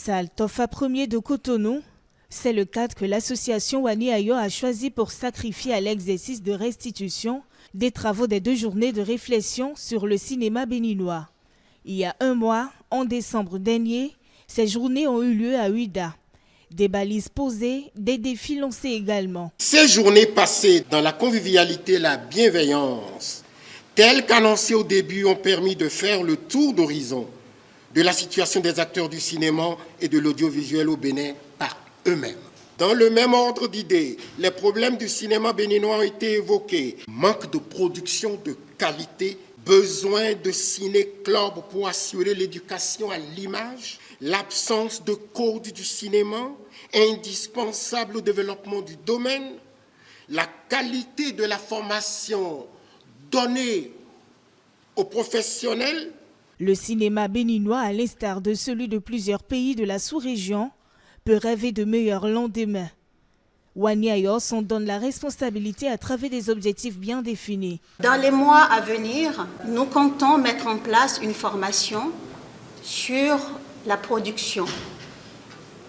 salle Tofa 1er de Cotonou, c'est le cadre que l'association Wani Ayo a choisi pour sacrifier à l'exercice de restitution des travaux des 2 journées de réflexion sur le cinéma béninois. Il y a un mois, en décembre dernier, ces journées ont eu lieu à Ouida. Des balises posées, des défis lancés également. Ces journées passées dans la convivialité et la bienveillance, telles qu'annoncées au début, ont permis de faire le tour d'horizon de la situation des acteurs du cinéma et de l'audiovisuel au Bénin par eux-mêmes. Dans le même ordre d'idées, les problèmes du cinéma béninois ont été évoqués. Manque de production de qualité, besoin de ciné-clubs pour assurer l'éducation à l'image, l'absence de code du cinéma, indispensable au développement du domaine, la qualité de la formation donnée aux professionnels. Le cinéma béninois, à l'instar de celui de plusieurs pays de la sous-région, peut rêver de meilleurs lendemains. Wani Ayo s'en donne la responsabilité à travers des objectifs bien définis. Dans les mois à venir, nous comptons mettre en place une formation sur la production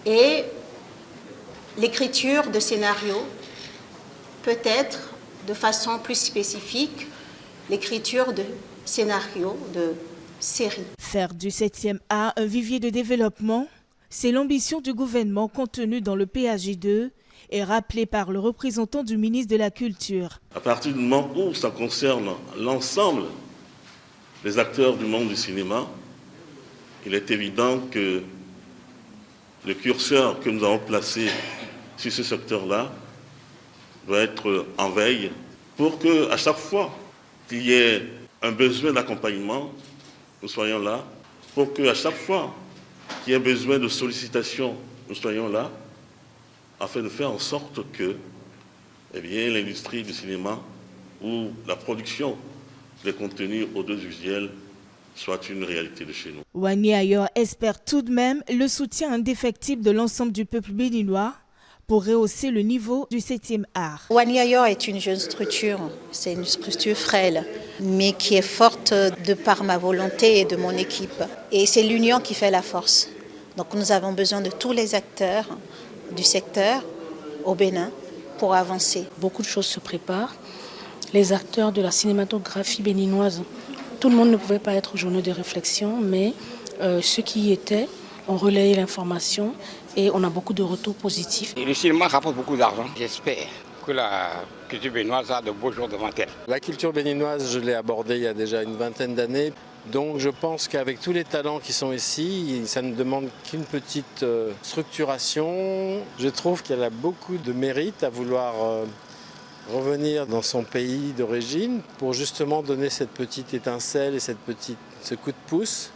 et l'écriture de scénarios, peut-être de façon plus spécifique, l'écriture de scénarios de séries. Faire du 7e art un vivier de développement, c'est l'ambition du gouvernement contenue dans le PAJ2 et rappelée par le représentant du ministre de la Culture. À partir du moment où ça concerne l'ensemble des acteurs du monde du cinéma, il est évident que le curseur que nous avons placé sur ce secteur-là doit être en veille pour qu'à chaque fois qu'il y ait un besoin d'accompagnement, nous soyons là, pour qu'à chaque fois qu'il y ait besoin de sollicitation, nous soyons là, afin de faire en sorte que l'industrie du cinéma ou la production des contenus audiovisuels soit une réalité de chez nous. Wani Ayo espère tout de même le soutien indéfectible de l'ensemble du peuple béninois pour rehausser le niveau du 7e art. Wani Ayo est une jeune structure, c'est une structure frêle, mais qui est forte de par ma volonté et de mon équipe. Et c'est l'union qui fait la force. Donc nous avons besoin de tous les acteurs du secteur au Bénin pour avancer. Beaucoup de choses se préparent. Les acteurs de la cinématographie béninoise, tout le monde ne pouvait pas être aux journées de réflexion, mais ceux qui y étaient ont relayé l'information et on a beaucoup de retours positifs. Et le cinéma rapporte beaucoup d'argent. J'espère que la culture béninoise a de beaux jours devant elle. La culture béninoise, je l'ai abordée il y a déjà une vingtaine d'années. Donc je pense qu'avec tous les talents qui sont ici, ça ne demande qu'une petite structuration. Je trouve qu'elle a beaucoup de mérite à vouloir revenir dans son pays d'origine pour justement donner cette petite étincelle et ce coup de pouce